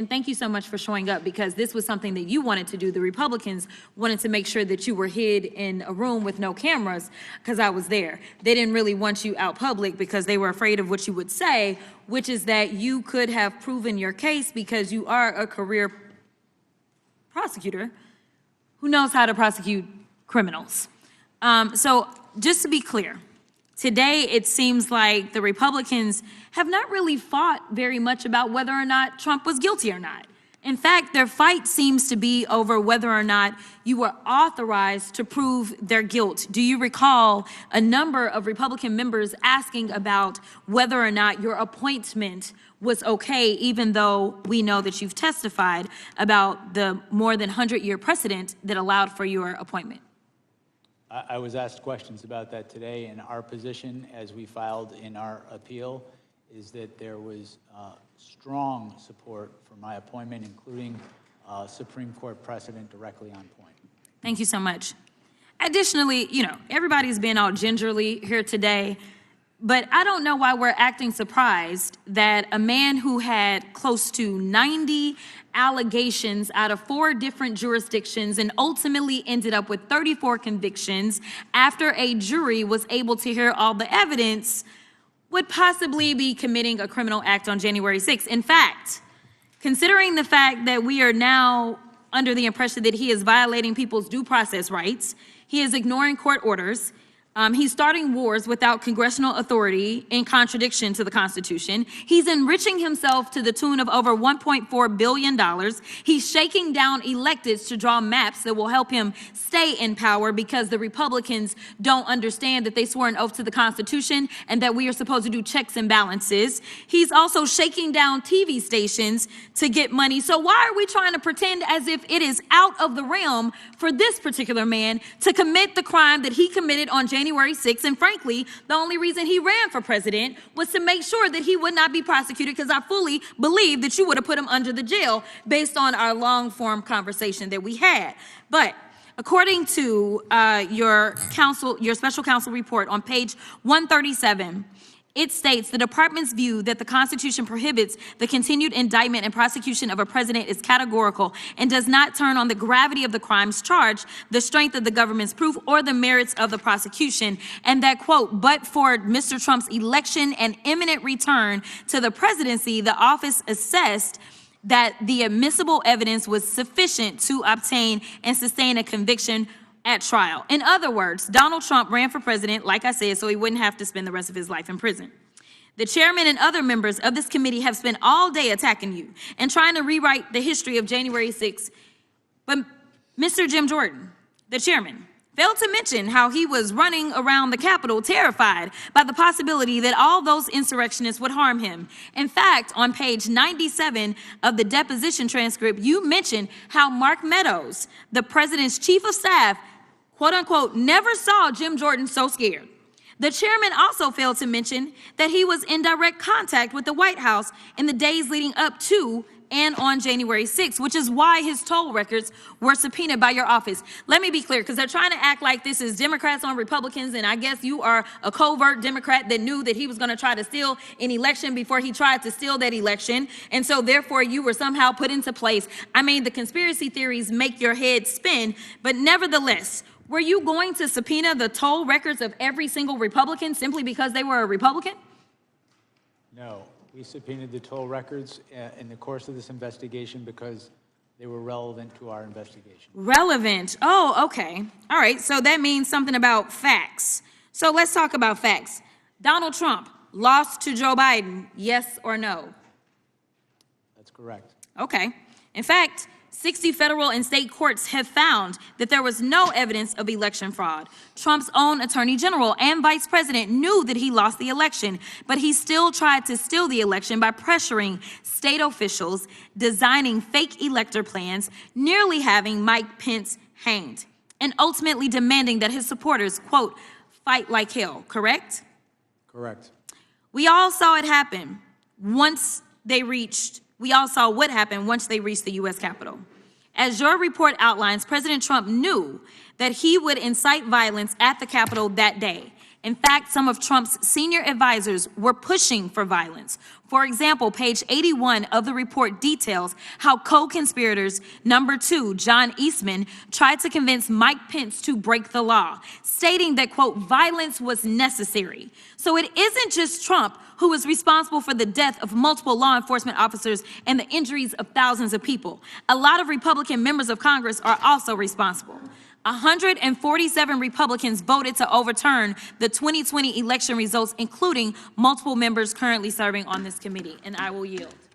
And thank you so much for showing up, because this was something that you wanted to do. The Republicans wanted to make sure that you were hid in a room with no cameras, because I was there. They didn't really want you out public because they were afraid of what you would say, which is that you could have proven your case because you are a career prosecutor who knows how to prosecute criminals. So just to be clear, today it seems like the Republicans have not really fought very much about whether or not Trump was guilty or not. In fact, their fight seems to be over whether or not you were authorized to prove their guilt. Do you recall a number of Republican members asking about whether or not your appointment was okay, even though we know that you've testified about the more than 100-year precedent that allowed for your appointment? I was asked questions about that today, and our position, as we filed in our appeal, is that there was strong support for my appointment, including Supreme Court precedent directly on point. Thank you so much. Additionally, you know, everybody's been all gingerly here today, but I don't know why we're acting surprised that a man who had close to 90 allegations out of 4 different jurisdictions and ultimately ended up with 34 convictions after a jury was able to hear all the evidence would possibly be committing a criminal act on January 6th. In fact, considering the fact that we are now under the impression that he is violating people's due process rights, he is ignoring court orders, he's starting wars without congressional authority in contradiction to the Constitution. He's enriching himself to the tune of over $1.4 billion. He's shaking down electeds to draw maps that will help him stay in power, because the Republicans don't understand that they swore an oath to the Constitution and that we are supposed to do checks and balances. He's also shaking down TV stations to get money. So why are we trying to pretend as if it is out of the realm for this particular man to commit the crime that he committed on January 6th? And frankly, the only reason he ran for president was to make sure that he would not be prosecuted, because I fully believe that you would have put him under the jail based on our long form conversation that we had. But according to your special counsel report on page 137, it states the department's view that the Constitution prohibits the continued indictment and prosecution of a president is categorical and does not turn on the gravity of the crimes charged, the strength of the government's proof, or the merits of the prosecution. And that, quote, but for Mr. Trump's election and imminent return to the presidency, the office assessed that the admissible evidence was sufficient to obtain and sustain a conviction at trial. In other words, Donald Trump ran for president, like I said, so he wouldn't have to spend the rest of his life in prison. The chairman and other members of this committee have spent all day attacking you and trying to rewrite the history of January 6th. But Mr. Jim Jordan, the chairman, failed to mention how he was running around the Capitol terrified by the possibility that all those insurrectionists would harm him. In fact, on page 97 of the deposition transcript, you mentioned how Mark Meadows, the president's chief of staff, quote unquote, never saw Jim Jordan so scared. The chairman also failed to mention that he was in direct contact with the White House in the days leading up to and on January 6th, which is why his toll records were subpoenaed by your office. Let me be clear, because they're trying to act like this is Democrats on Republicans, and I guess you are a covert Democrat that knew that he was going to try to steal an election before he tried to steal that election, and so therefore you were somehow put into place. I mean, the conspiracy theories make your head spin, but nevertheless, were you going to subpoena the toll records of every single Republican simply because they were a Republican? No. We subpoenaed the toll records in the course of this investigation because they were relevant to our investigation. Relevant. Oh, okay. All right. So that means something about facts. So let's talk about facts. Donald Trump lost to Joe Biden, yes or no? That's correct. Okay. In fact, 60 federal and state courts have found that there was no evidence of election fraud. Trump's own attorney general and vice president knew that he lost the election, but he still tried to steal the election by pressuring state officials, designing fake elector plans, nearly having Mike Pence hanged, and ultimately demanding that his supporters, quote, fight like hell, correct? Correct. We all saw it happen once they reached We all saw what happened once they reached the U.S. Capitol. As your report outlines, President Trump knew that he would incite violence at the Capitol that day. In fact, some of Trump's senior advisors were pushing for violence. For example, page 81 of the report details how co-conspirators number 2, John Eastman, tried to convince Mike Pence to break the law, stating that, quote, violence was necessary. So it isn't just Trump who is responsible for the death of multiple law enforcement officers and the injuries of thousands of people. A lot of Republican members of Congress are also responsible. 147 Republicans voted to overturn the 2020 election results, including multiple members currently serving on this committee, and I will yield.